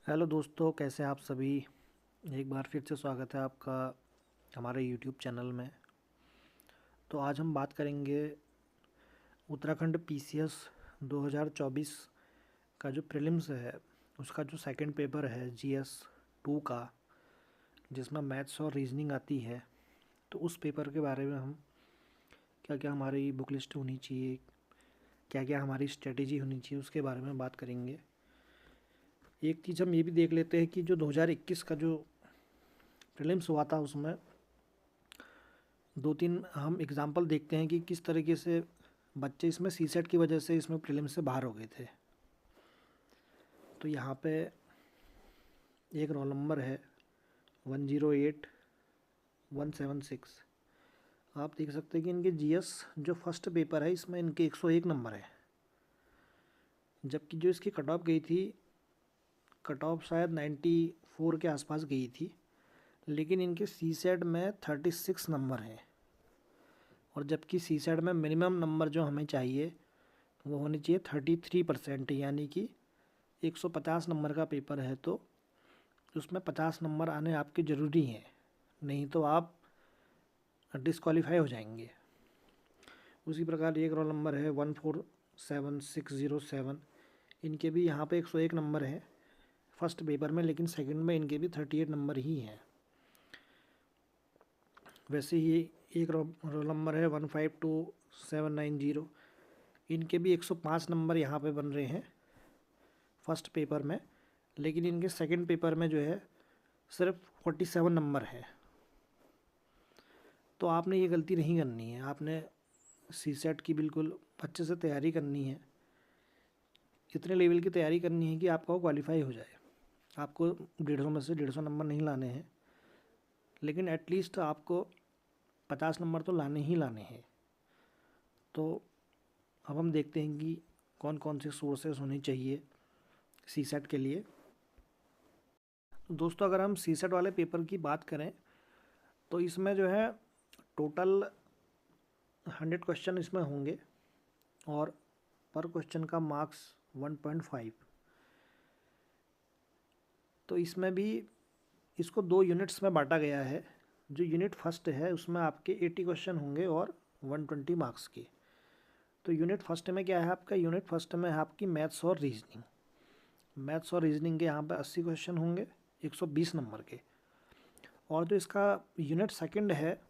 Hello दोस्तों, कैसे हैं आप सभी। एक बार फिर से स्वागत है आपका हमारे यूट्यूब चैनल में। तो आज हम बात करेंगे उत्तराखंड पीसीएस 2024 का जो प्रीलिम्स है, उसका जो सेकंड पेपर है जीएस 2 का, जिसमें मैथ्स और रीजनिंग आती है। तो उस पेपर के बारे में हम क्या क्या हमारी बुक लिस्ट होनी चाहिए, क्या क्या हमारी स्ट्रेटेजी होनी चाहिए, उसके बारे में बात करेंगे। एक चीज़ हम ये भी देख लेते हैं कि जो 2021 का जो प्रीलिम्स हुआ था, उसमें दो तीन हम एग्ज़ाम्पल देखते हैं कि किस तरीके से बच्चे इसमें सी सेट की वजह से इसमें प्रीलिम्स से बाहर हो गए थे। तो यहाँ पे एक रोल नंबर है 108176। आप देख सकते हैं कि इनके जीएस जो फर्स्ट पेपर है, इसमें इनके 101 नंबर है, जबकि जो इसकी कट ऑफ गई थी, कट ऑफ शायद 94 के आसपास गई थी, लेकिन इनके सी सेट में 36 नंबर हैं। और जबकि सी सेट में मिनिमम नंबर जो हमें चाहिए वो होनी चाहिए 33%, यानी कि 150 नंबर का पेपर है तो उसमें 50 नंबर आने आपके ज़रूरी हैं, नहीं तो आप डिस्क्वालीफाई हो जाएंगे। उसी प्रकार एक रोल नंबर है 147607। इनके भी यहाँ पे 101 नंबर है फर्स्ट पेपर में, लेकिन सेकंड में इनके भी 38 नंबर ही हैं। वैसे ही एक रोल नंबर है 152790। इनके भी 105 नंबर यहाँ पे बन रहे हैं फर्स्ट पेपर में, लेकिन इनके सेकंड पेपर में जो है सिर्फ 47 नंबर है। तो आपने ये गलती नहीं करनी है, आपने सी सेट की बिल्कुल अच्छे से तैयारी करनी है। इतने लेवल की तैयारी करनी है कि आपका वो क्वालिफाई हो जाए। आपको 150 में से 150 नंबर नहीं लाने हैं, लेकिन एटलीस्ट आपको 50 नंबर तो लाने ही लाने हैं। तो अब हम देखते हैं कि कौन कौन से सोर्सेस होने चाहिए सी सेट के लिए। दोस्तों, अगर हम सी सेट वाले पेपर की बात करें तो इसमें जो है टोटल 100 क्वेश्चन इसमें होंगे और पर क्वेश्चन का मार्क्स 1.5। तो इसमें भी इसको 2 यूनिट्स में बांटा गया है। जो यूनिट फर्स्ट है उसमें आपके 80 क्वेश्चन होंगे और 120 मार्क्स के। तो यूनिट फर्स्ट में क्या है आपका, यूनिट फर्स्ट में है आपकी मैथ्स और रीजनिंग। मैथ्स और रीजनिंग के यहाँ पे 80 क्वेश्चन होंगे 120 नंबर के। और जो इसका यूनिट सेकंड है,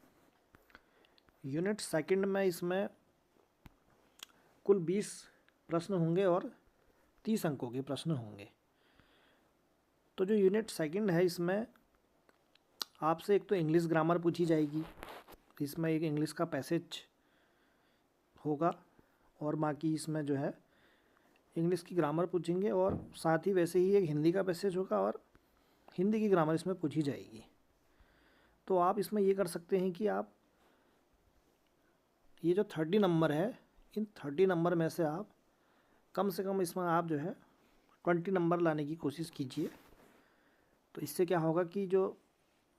यूनिट सेकंड में इसमें कुल 20 प्रश्न होंगे और 30 अंकों के प्रश्न होंगे। तो जो यूनिट सेकंड है, इसमें आपसे एक तो इंग्लिश ग्रामर पूछी जाएगी, इसमें एक इंग्लिश का पैसेज होगा और बाकी इसमें जो है इंग्लिश की ग्रामर पूछेंगे, और साथ ही वैसे ही एक हिंदी का पैसेज होगा और हिंदी की ग्रामर इसमें पूछी जाएगी। तो आप इसमें ये कर सकते हैं कि आप ये जो 30 नंबर है, इन 30 नंबर में से आप कम से कम इसमें आप जो है 20 नंबर लाने की कोशिश कीजिए। तो इससे क्या होगा कि जो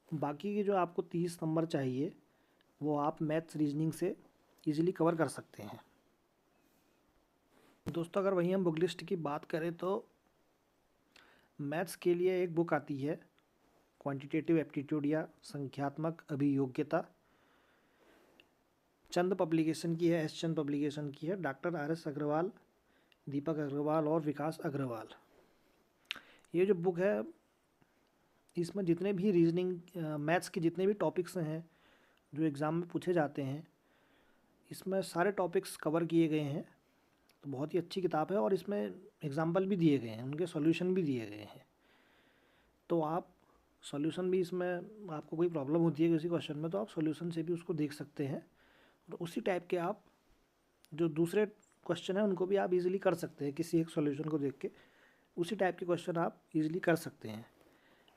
बाकी के जो आपको 30 नंबर चाहिए वो आप मैथ्स रीजनिंग से इजीली कवर कर सकते हैं। दोस्तों, अगर वहीं हम बुक लिस्ट की बात करें तो मैथ्स के लिए एक बुक आती है क्वांटिटेटिव एप्टीट्यूड या संख्यात्मक अभियोग्यता। चंद पब्लिकेशन की है, एस चंद पब्लिकेशन की है। डॉक्टर आर एस अग्रवाल, दीपक अग्रवाल और विकास अग्रवाल। ये जो बुक है, इसमें जितने भी रीजनिंग मैथ्स के जितने भी टॉपिक्स हैं जो एग्ज़ाम में पूछे जाते हैं, इसमें सारे टॉपिक्स कवर किए गए हैं। तो बहुत ही अच्छी किताब है और इसमें एग्जाम्पल भी दिए गए हैं, उनके सॉल्यूशन भी दिए गए हैं। तो आप सॉल्यूशन भी, इसमें आपको कोई प्रॉब्लम होती है किसी क्वेश्चन में तो आप सॉल्यूशन से भी उसको देख सकते हैं, और उसी टाइप के आप जो दूसरे क्वेश्चन हैं उनको भी आप इजीली कर सकते हैं। किसी एक सॉल्यूशन को देख के उसी टाइप के क्वेश्चन आप इजीली कर सकते हैं।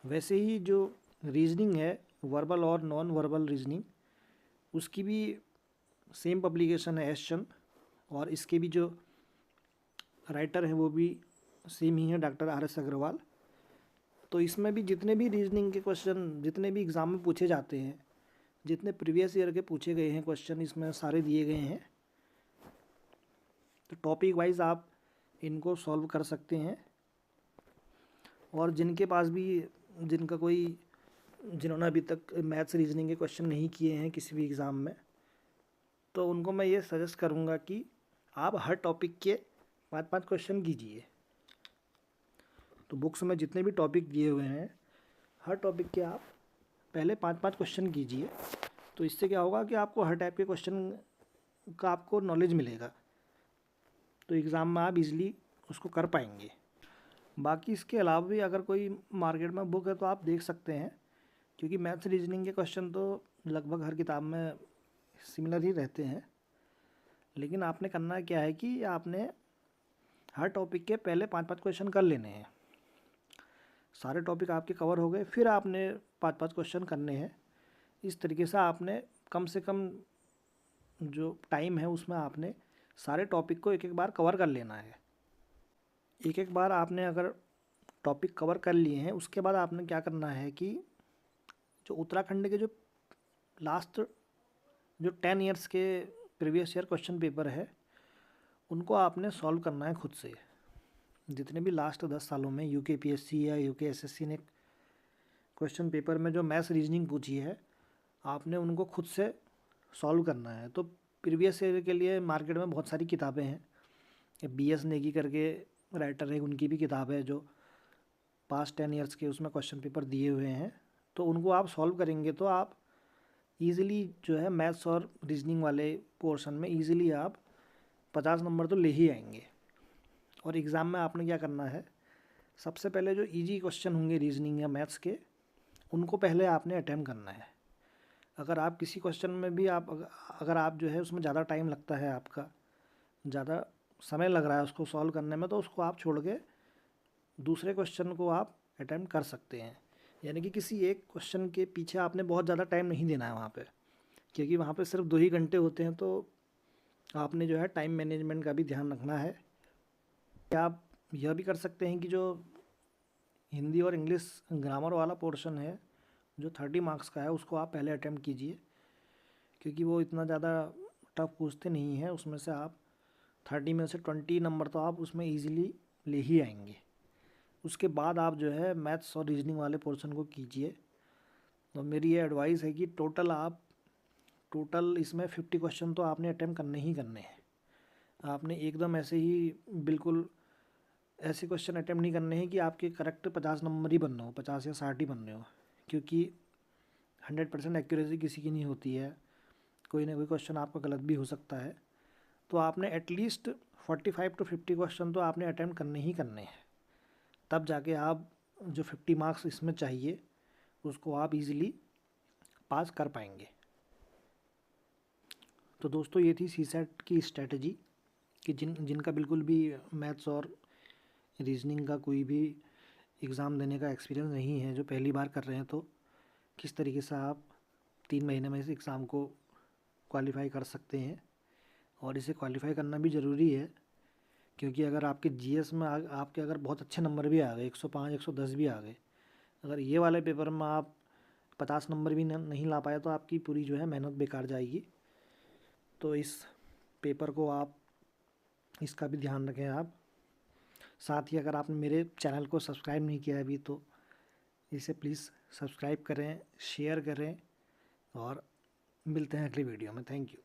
वैसे ही जो रीजनिंग है, वर्बल और नॉन वर्बल रीजनिंग, उसकी भी सेम पब्लिकेशन है एस चंद, और इसके भी जो राइटर हैं वो भी सेम ही है, डॉक्टर आर एस अग्रवाल। तो इसमें भी जितने भी रीजनिंग के क्वेश्चन जितने भी एग्ज़ाम में पूछे जाते हैं, जितने प्रीवियस ईयर के पूछे गए हैं क्वेश्चन, इसमें सारे दिए गए हैं। तो टॉपिक वाइज आप इनको सॉल्व कर सकते हैं। और जिनके पास भी जिन्होंने अभी तक मैथ्स रीजनिंग के क्वेश्चन नहीं किए हैं किसी भी एग्ज़ाम में, तो उनको मैं ये सजेस्ट करूँगा कि आप हर टॉपिक के 5-5 क्वेश्चन कीजिए। तो बुक्स में जितने भी टॉपिक दिए हुए हैं, हर टॉपिक के आप पहले 5-5 क्वेश्चन कीजिए। तो इससे क्या होगा कि आपको हर टाइप के क्वेश्चन का आपको नॉलेज मिलेगा, तो एग्ज़ाम में आप इजीली उसको कर पाएंगे। बाकी इसके अलावा भी अगर कोई मार्केट में बुक है तो आप देख सकते हैं, क्योंकि मैथ्स रीजनिंग के क्वेश्चन तो लगभग हर किताब में सिमिलर ही रहते हैं। लेकिन आपने करना क्या है कि आपने हर टॉपिक के पहले 5-5 क्वेश्चन कर लेने हैं। सारे टॉपिक आपके कवर हो गए, फिर आपने 5-5 क्वेश्चन करने हैं। इस तरीके से आपने कम से कम जो टाइम है उसमें आपने सारे टॉपिक को एक एक बार कवर कर लेना है। एक एक बार आपने अगर टॉपिक कवर कर लिए हैं, उसके बाद आपने क्या करना है कि जो उत्तराखंड के जो लास्ट जो 10 ईयर्स के प्रीवियस ईयर क्वेश्चन पेपर है, उनको आपने सॉल्व करना है खुद से। जितने भी लास्ट 10 सालों में यूकेपीएससी या यूकेएसएससी ने क्वेश्चन पेपर में जो मैथ्स रीजनिंग पूछी है, आपने उनको खुद से सॉल्व करना है। तो प्रीवियस ईयर के लिए मार्केट में बहुत सारी किताबें हैं। BS नेगी करके राइटर है, उनकी भी किताब है जो पास्ट 10 ईयर्स के उसमें क्वेश्चन पेपर दिए हुए हैं। तो उनको आप सॉल्व करेंगे तो आप इजीली जो है मैथ्स और रीजनिंग वाले पोर्शन में इजीली आप 50 नंबर तो ले ही आएंगे। और एग्ज़ाम में आपने क्या करना है, सबसे पहले जो इजी क्वेश्चन होंगे रीजनिंग या मैथ्स के, उनको पहले आपने अटैम्प्ट करना है। अगर आप किसी क्वेश्चन में भी अगर आप जो है उसमें ज़्यादा टाइम लगता है, आपका ज़्यादा समय लग रहा है उसको सॉल्व करने में, तो उसको आप छोड़ के दूसरे क्वेश्चन को आप अटैम्प्ट कर सकते हैं। यानी कि किसी एक क्वेश्चन के पीछे आपने बहुत ज़्यादा टाइम नहीं देना है वहाँ पे, क्योंकि वहाँ पे सिर्फ 2 ही घंटे होते हैं। तो आपने जो है टाइम मैनेजमेंट का भी ध्यान रखना है। आप यह भी कर सकते हैं कि जो हिंदी और इंग्लिश ग्रामर वाला पोर्शन है जो 30 मार्क्स का है, उसको आप पहले अटैम्प्ट कीजिए, क्योंकि वो इतना ज़्यादा टफ पूछते नहीं हैं। उसमें से आप 30 में से 20 नंबर तो आप उसमें ईज़िली ले ही आएंगे। उसके बाद आप जो है मैथ्स और रीजनिंग वाले पोर्शन को कीजिए। तो मेरी ये एडवाइस है कि टोटल इसमें 50 क्वेश्चन तो आपने अटैम्प्ट करने ही करने हैं। आपने एकदम ऐसे ही बिल्कुल ऐसे क्वेश्चन अटैम्प्ट नहीं करने हैं कि आपके करेक्ट 50 नंबर ही बनना हो, 50 या 60 ही बनने हो, क्योंकि 100% एक्यूरेसी किसी की नहीं होती है। कोई ना कोई क्वेश्चन आपका गलत भी हो सकता है। तो आपने एटलीस्ट 45 to 50 क्वेश्चन तो आपने अटैम्प्ट करने ही करने हैं, तब जाके आप जो 50 मार्क्स इसमें चाहिए उसको आप इजीली पास कर पाएंगे। तो दोस्तों, ये थी सीसेट की स्ट्रेटजी कि जिनका बिल्कुल भी मैथ्स और रीजनिंग का कोई भी एग्ज़ाम देने का एक्सपीरियंस नहीं है, जो पहली बार कर रहे हैं, तो किस तरीके से आप 3 महीने में इस एग्ज़ाम को क्वालिफाई कर सकते हैं। और इसे क्वालिफाई करना भी ज़रूरी है, क्योंकि अगर आपके जीएस में आपके अगर बहुत अच्छे नंबर भी आ गए, 105 110 भी आ गए, अगर ये वाले पेपर में आप 50 नंबर भी नहीं ला पाए, तो आपकी पूरी जो है मेहनत बेकार जाएगी। तो इस पेपर को आप इसका भी ध्यान रखें आप। साथ ही अगर आपने मेरे चैनल को सब्सक्राइब नहीं किया अभी, तो इसे प्लीज़ सब्सक्राइब करें, शेयर करें, और मिलते हैं अगली वीडियो में। Thank you.